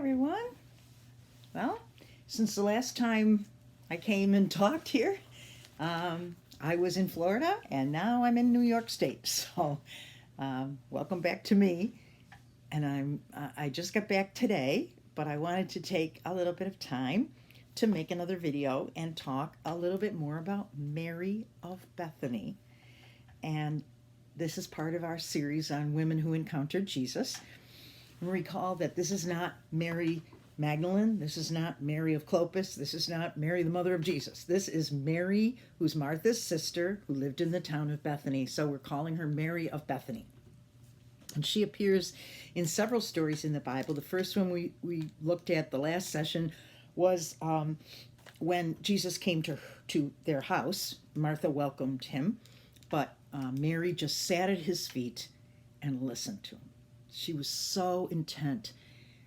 everyone. Well, since the last time I came and talked here, I was in Florida and now I'm in New York State. So, welcome back to me. And I just got back today, but I wanted to take a little bit of time to make another video and talk a little bit more about Mary of Bethany. And this is part of our series on women who encountered Jesus. And recall that this is not Mary Magdalene. This is not Mary of Clopas. This is not Mary, the mother of Jesus. This is Mary, who's Martha's sister, who lived in the town of Bethany. So we're calling her Mary of Bethany. And she appears in several stories in the Bible. The first one we looked at the last session was when Jesus came to their house. Martha welcomed him, but Mary just sat at his feet and listened to him. She was so intent.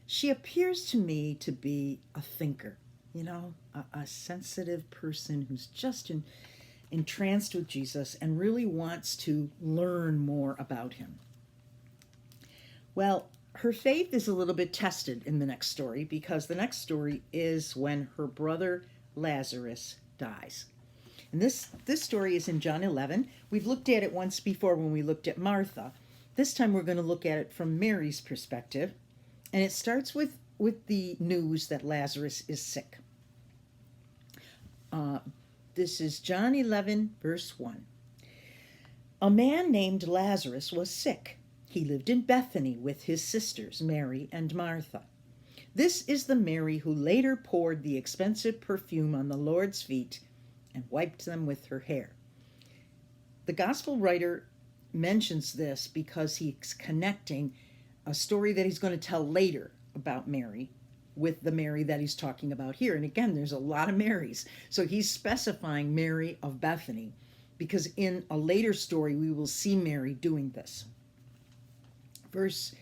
She appears to me to be a thinker, a sensitive person who's just entranced with Jesus and really wants to learn more about him. Well, her faith is a little bit tested in the next story because the next story is when her brother Lazarus dies. And this story is in John 11. We've looked at it once before when we looked at Martha. This time we're going to look at it from Mary's perspective. And it starts with the news that Lazarus is sick. This is John 11, verse 1. A man named Lazarus was sick. He lived in Bethany with his sisters, Mary and Martha. This is the Mary who later poured the expensive perfume on the Lord's feet and wiped them with her hair. The gospel writer mentions this because he's connecting a story that he's going to tell later about Mary with the Mary that he's talking about here. And again, there's a lot of Marys. So he's specifying Mary of Bethany because in a later story, we will see Mary doing this. This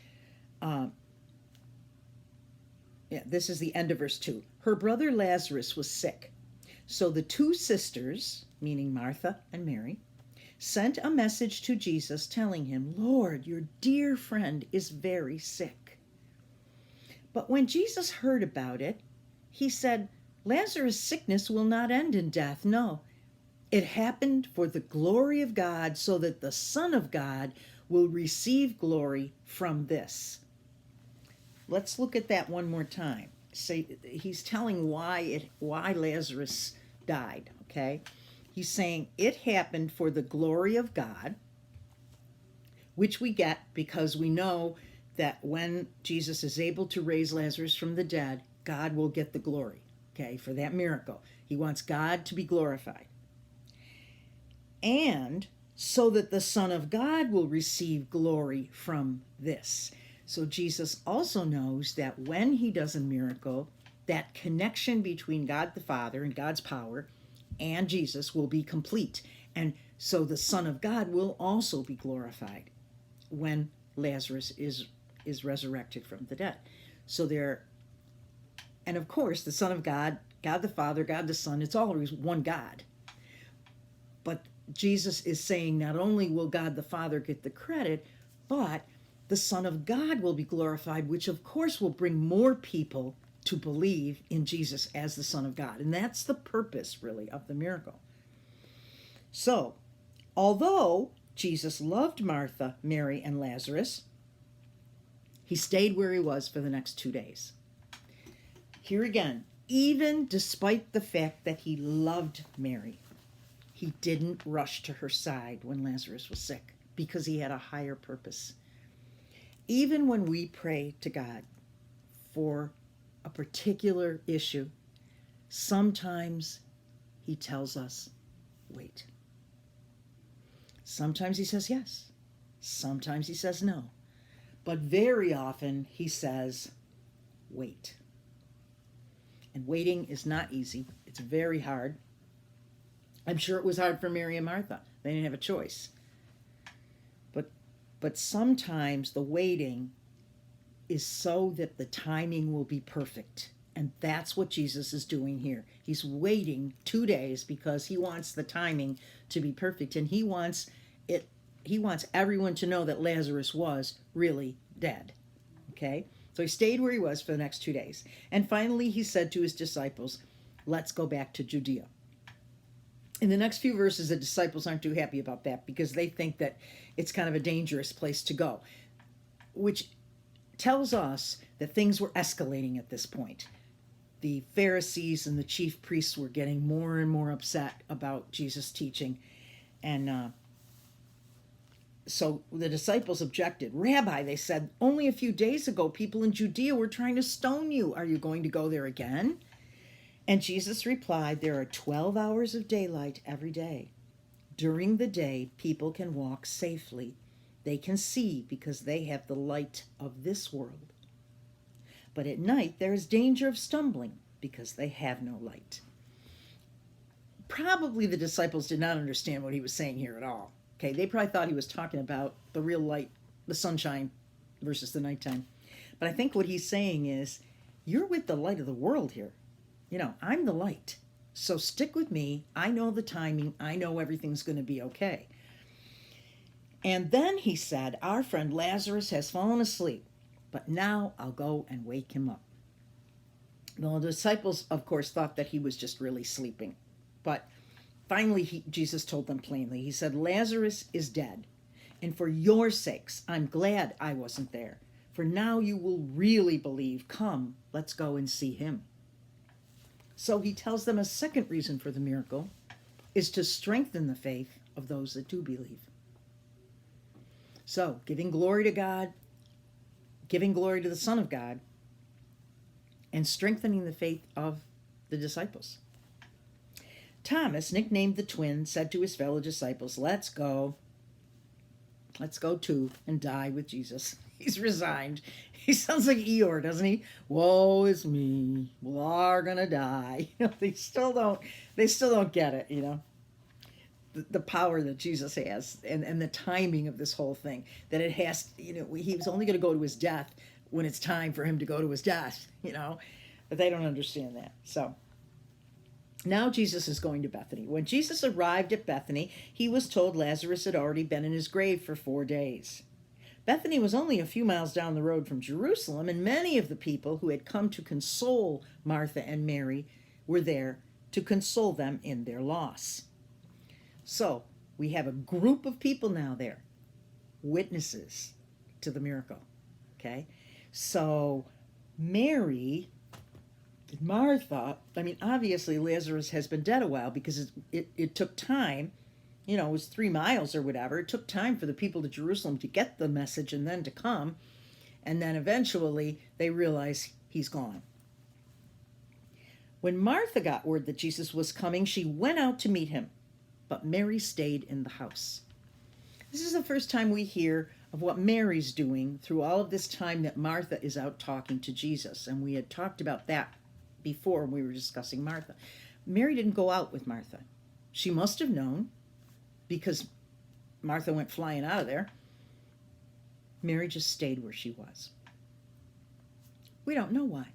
is the end of verse 2. Her brother Lazarus was sick. So the two sisters, meaning Martha and Mary, sent a message to Jesus telling him, Lord, your dear friend is very sick. But when Jesus heard about it, he said, Lazarus' sickness will not end in death. No, it happened for the glory of God so that the Son of God will receive glory from this. Let's look at that one more time. He's telling why Lazarus died, okay? He's saying it happened for the glory of God, which we get because we know that when Jesus is able to raise Lazarus from the dead, God will get the glory, okay, for that miracle. He wants God to be glorified. And so that the Son of God will receive glory from this. So Jesus also knows that when he does a miracle, that connection between God the Father and God's power and Jesus will be complete. And so the Son of God will also be glorified when Lazarus is resurrected from the dead. And of course, the Son of God, God the Father, God the Son, it's always one God. But Jesus is saying not only will God the Father get the credit, but the Son of God will be glorified, which of course will bring more people to believe in Jesus as the Son of God. And that's the purpose, really, of the miracle. So, although Jesus loved Martha, Mary, and Lazarus, he stayed where he was for the next 2 days. Here again, even despite the fact that he loved Mary, he didn't rush to her side when Lazarus was sick because he had a higher purpose. Even when we pray to God for a particular issue, sometimes he tells us, wait. Sometimes he says yes. Sometimes he says no. But very often he says, wait. And waiting is not easy. It's very hard. I'm sure it was hard for Mary and Martha. They didn't have a choice. But sometimes the waiting is so that the timing will be perfect. And that's what Jesus is doing here. He's waiting 2 days because he wants the timing to be perfect. And he wants everyone to know that Lazarus was really dead. Okay? So he stayed where he was for the next 2 days. And finally, he said to his disciples, let's go back to Judea. In the next few verses, the disciples aren't too happy about that because they think that it's kind of a dangerous place to go, which tells us that things were escalating at this point. The Pharisees and the chief priests were getting more and more upset about Jesus' teaching. And so the disciples objected. Rabbi, they said, only a few days ago, people in Judea were trying to stone you. Are you going to go there again? And Jesus replied, there are 12 hours of daylight every day. During the day, people can walk safely. They can see because they have the light of this world. But at night, there is danger of stumbling because they have no light. Probably the disciples did not understand what he was saying here at all. Okay, they probably thought he was talking about the real light, the sunshine versus the nighttime. But I think what he's saying is, you're with the light of the world here. You know, I'm the light. So stick with me. I know the timing. I know everything's going to be okay. And then he said, our friend Lazarus has fallen asleep, but now I'll go and wake him up. The disciples, of course, thought that he was just really sleeping. But finally, Jesus told them plainly, he said, Lazarus is dead. And for your sakes, I'm glad I wasn't there. For now you will really believe. Come, let's go and see him. So he tells them a second reason for the miracle is to strengthen the faith of those that do believe. So, giving glory to God, giving glory to the Son of God, and strengthening the faith of the disciples. Thomas, nicknamed the twin, said to his fellow disciples, let's go too and die with Jesus. He's resigned. He sounds like Eeyore, doesn't he? Woe is me. We are gonna die. You know, they still don't get it, you know. The power that Jesus has and the timing of this whole thing. That it has, you know, he was only gonna go to his death when it's time for him to go to his death, you know. But they don't understand that. So now Jesus is going to Bethany. When Jesus arrived at Bethany, he was told Lazarus had already been in his grave for 4 days. Bethany was only a few miles down the road from Jerusalem, and many of the people who had come to console Martha and Mary were there to console them in their loss. So we have a group of people now there, witnesses to the miracle. Okay? So Mary, Martha, I mean, obviously Lazarus has been dead a while because it took time. You know, it was 3 miles or whatever. It took time for the people to Jerusalem to get the message and then to come. And then eventually they realized he's gone. When Martha got word that Jesus was coming, she went out to meet him. But Mary stayed in the house. This is the first time we hear of what Mary's doing through all of this time that Martha is out talking to Jesus. And we had talked about that before when we were discussing Martha. Mary didn't go out with Martha. She must have known, because Martha went flying out of there. Mary just stayed where she was. We don't know why.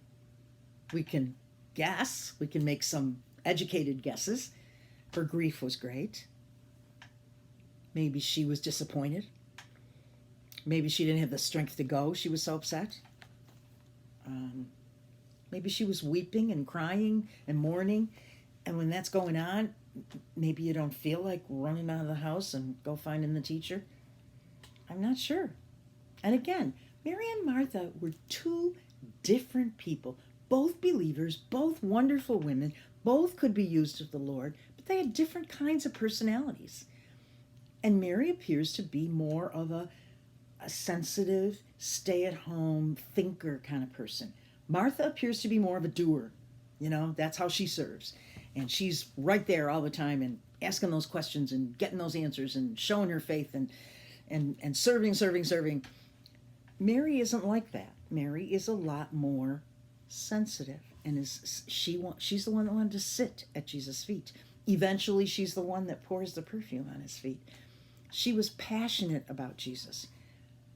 We can guess. We can make some educated guesses. Her grief was great. Maybe she was disappointed. Maybe she didn't have the strength to go. She was so upset. Maybe she was weeping and crying and mourning. And when that's going on, maybe you don't feel like running out of the house and go finding the teacher. I'm not sure. And again, Mary and Martha were 2 different people, both believers, both wonderful women, both could be used of the Lord, but they had different kinds of personalities. And Mary appears to be more of a sensitive, stay-at-home, thinker kind of person. Martha appears to be more of a doer. You know, that's how she serves. And she's right there all the time and asking those questions and getting those answers and showing her faith and serving. Mary isn't like that. Mary is a lot more sensitive, and she's the one that wanted to sit at Jesus' feet. Eventually, she's the one that pours the perfume on his feet. She was passionate about Jesus,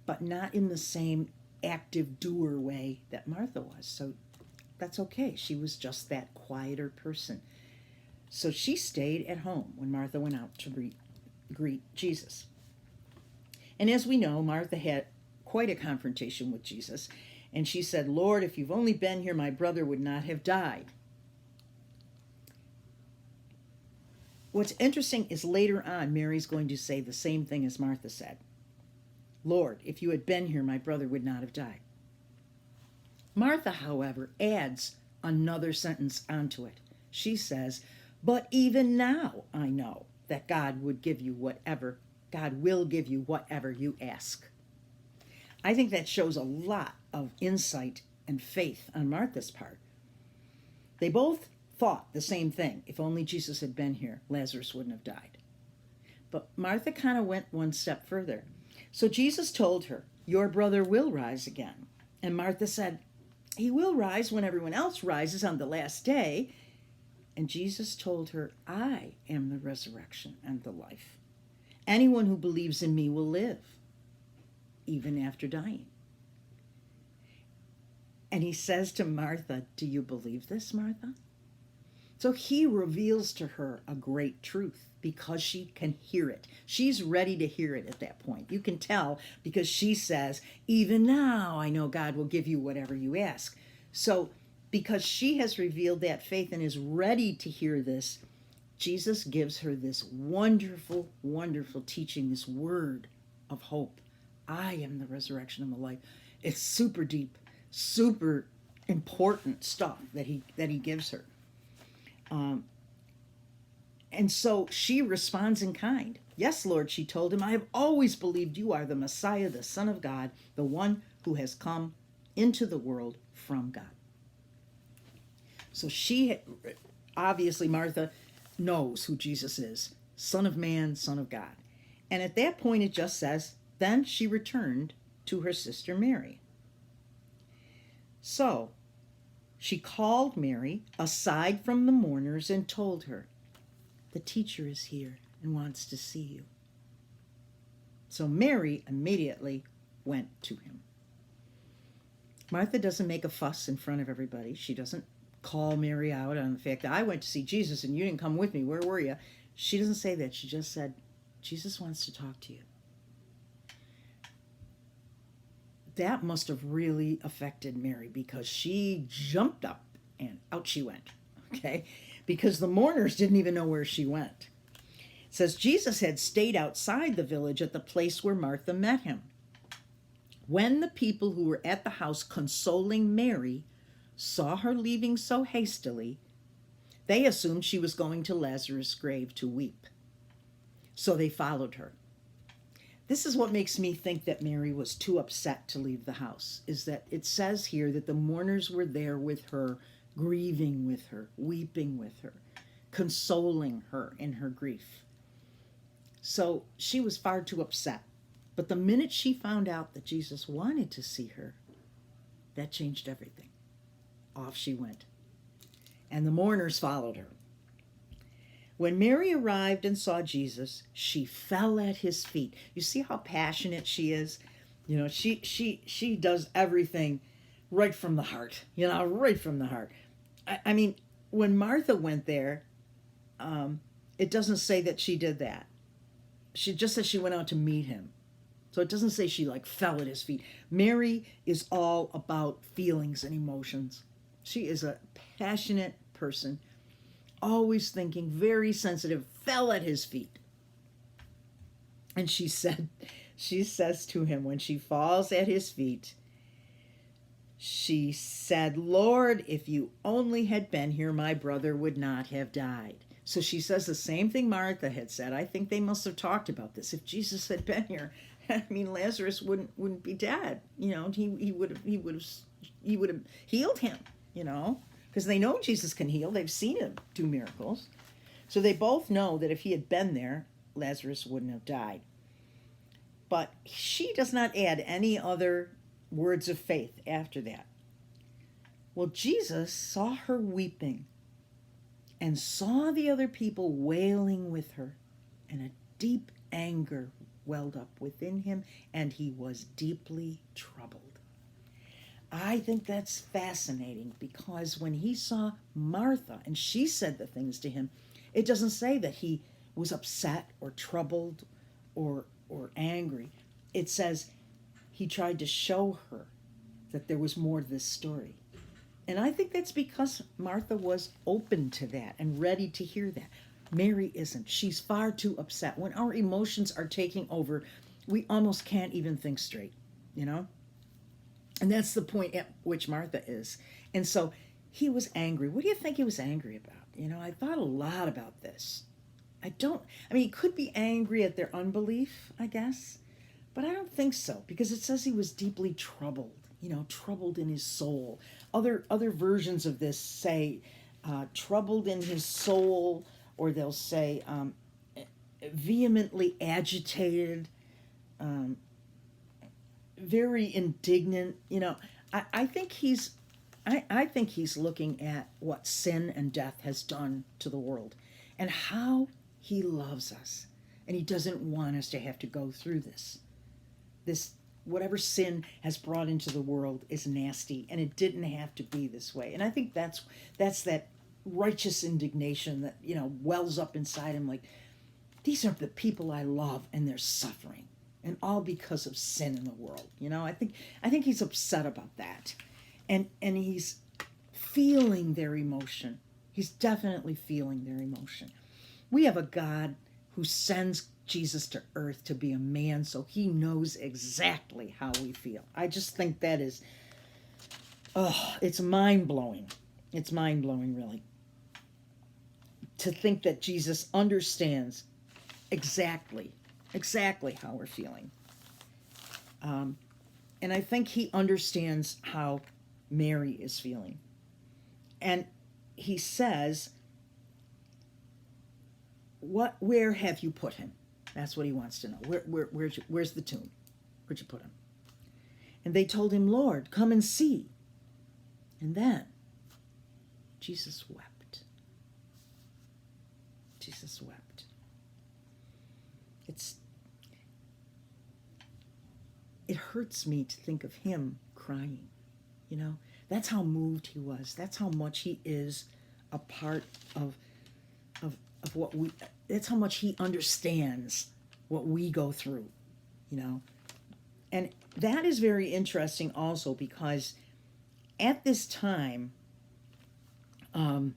but not in the same active doer way that Martha was. So that's okay. She was just that quieter person. So she stayed at home when Martha went out to greet Jesus. And as we know, Martha had quite a confrontation with Jesus. And she said, Lord, if you've only been here, my brother would not have died. What's interesting is later on, Mary's going to say the same thing as Martha said. Lord, if you had been here, my brother would not have died. Martha, however, adds another sentence onto it. She says, but even now I know that God will give you whatever you ask. I think that shows a lot of insight and faith on Martha's part. They both thought the same thing. If only Jesus had been here, Lazarus wouldn't have died. But Martha kind of went one step further. So Jesus told her, your brother will rise again. And Martha said, he will rise when everyone else rises on the last day. And Jesus told her, I am the resurrection and the life. Anyone who believes in me will live, even after dying. And he says to Martha, do you believe this, Martha? So he reveals to her a great truth because she can hear it. She's ready to hear it at that point. You can tell because she says, even now I know God will give you whatever you ask. So because she has revealed that faith and is ready to hear this, Jesus gives her this wonderful, wonderful teaching, this word of hope. I am the resurrection and the life. It's super deep, super important stuff that he gives her. And so she responds in kind. Yes, Lord, she told him, I have always believed you are the Messiah, the Son of God, the one who has come into the world from God. So obviously, Martha knows who Jesus is, Son of Man, Son of God. And at that point, it just says, then she returned to her sister Mary. So she called Mary aside from the mourners and told her, the teacher is here and wants to see you. So Mary immediately went to him. Martha doesn't make a fuss in front of everybody. She doesn't call Mary out on the fact that I went to see Jesus and you didn't come with me. Where were you? She doesn't say that. She just said, Jesus wants to talk to you. That must have really affected Mary because she jumped up and out she went, okay? Because the mourners didn't even know where she went. It says Jesus had stayed outside the village at the place where Martha met him. When the people who were at the house consoling Mary saw her leaving so hastily, they assumed she was going to Lazarus' grave to weep. So they followed her. This is what makes me think that Mary was too upset to leave the house, is that it says here that the mourners were there with her, grieving with her, weeping with her, consoling her in her grief. So she was far too upset. But the minute she found out that Jesus wanted to see her, that changed everything. Off she went. And the mourners followed her. When Mary arrived and saw Jesus, she fell at his feet. You see how passionate she is? You know, she does everything right from the heart. You know, right from the heart. I mean, when Martha went there, it doesn't say that she did that. She just says she went out to meet him. So it doesn't say she like fell at his feet. Mary is all about feelings and emotions. She is a passionate person, always thinking, very sensitive, fell at his feet. And she says to him when she falls at his feet, she said, Lord, if you only had been here, my brother would not have died. So she says the same thing Martha had said. I think they must have talked about this. If Jesus had been here, I mean, Lazarus wouldn't be dead. You know, he would have healed him, you know, because they know Jesus can heal. They've seen him do miracles. So they both know that if he had been there, Lazarus wouldn't have died. But she does not add any other words of faith after that. Well, Jesus saw her weeping and saw the other people wailing with her, and a deep anger welled up within him, and he was deeply troubled. I think that's fascinating because when he saw Martha and she said the things to him, it doesn't say that he was upset or troubled or angry. It says he tried to show her that there was more to this story. And I think that's because Martha was open to that and ready to hear that. Mary isn't. She's far too upset. When our emotions are taking over, we almost can't even think straight, you know? And that's the point at which Martha is. And so he was angry. What do you think he was angry about? You know, I thought a lot about this. He could be angry at their unbelief, I guess, but I don't think so, because it says he was deeply troubled, troubled in his soul. Other versions of this say troubled in his soul, or they'll say vehemently agitated, very indignant. I think he's looking at what sin and death has done to the world and how he loves us, and he doesn't want us to have to go through this. Whatever sin has brought into the world is nasty, and it didn't have to be this way. And I think that's that righteous indignation that wells up inside him, like, these are the people I love, and they're suffering, and all because of sin in the world. I think he's upset about that, and he's feeling their emotion. He's definitely feeling their emotion. We have a God who sends Jesus to earth to be a man, so he knows exactly how we feel. I just think that is, it's mind-blowing. It's mind-blowing, really, to think that Jesus understands exactly how we're feeling. And I think he understands how Mary is feeling. And he says, where have you put him? That's what he wants to know. Where's the tomb? Where'd you put him? And they told him, Lord, come and see. And then Jesus wept. Jesus wept. It hurts me to think of him crying. That's how moved he was. That's how much he is a part of what that's how much he understands what we go through, And that is very interesting also, because at this time, the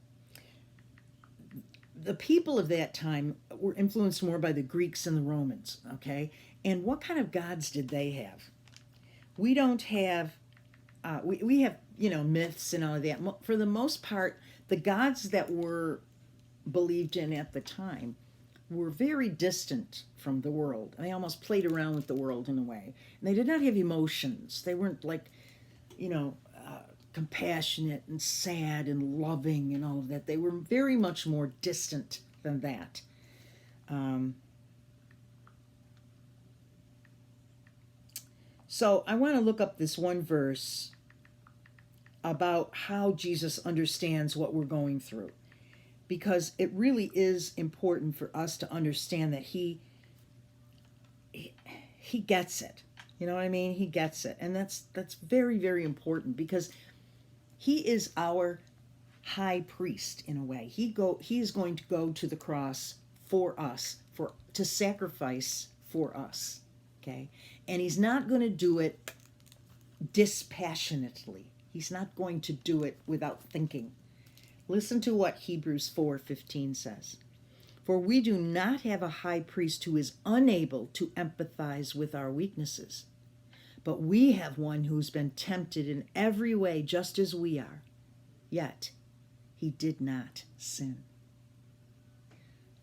people of that time were influenced more by the Greeks and the Romans, okay? And what kind of gods did they have? We don't have, we have, myths and all of that. For the most part, the gods that were believed in at the time were very distant from the world. They almost played around with the world in a way. And they did not have emotions. They weren't like, compassionate and sad and loving and all of that. They were very much more distant than that. So I want to look up this one verse about how Jesus understands what we're going through, because it really is important for us to understand that he gets it. You know what I mean? He gets it. And that's very, very important, because he is our high priest in a way. He is going to go to the cross for us, to sacrifice for us. Okay? And he's not going to do it dispassionately. He's not going to do it without thinking. Listen to what Hebrews 4:15 says. For we do not have a high priest who is unable to empathize with our weaknesses, but we have one who's been tempted in every way just as we are, yet he did not sin.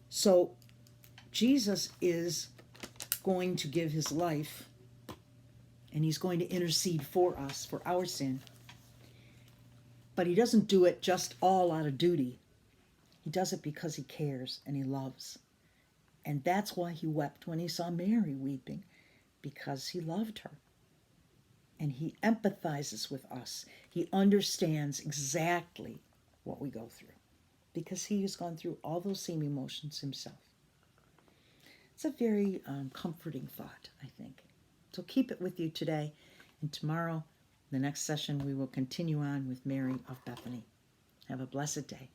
So Jesus is going to give his life, and he's going to intercede for us, for our sin. But he doesn't do it just all out of duty. He does it because he cares and he loves. And that's why he wept when he saw Mary weeping, because he loved her. And he empathizes with us. He understands exactly what we go through, because he has gone through all those same emotions himself. It's a very comforting thought, I think. So keep it with you today, and tomorrow, the next session, we will continue on with Mary of Bethany. Have a blessed day.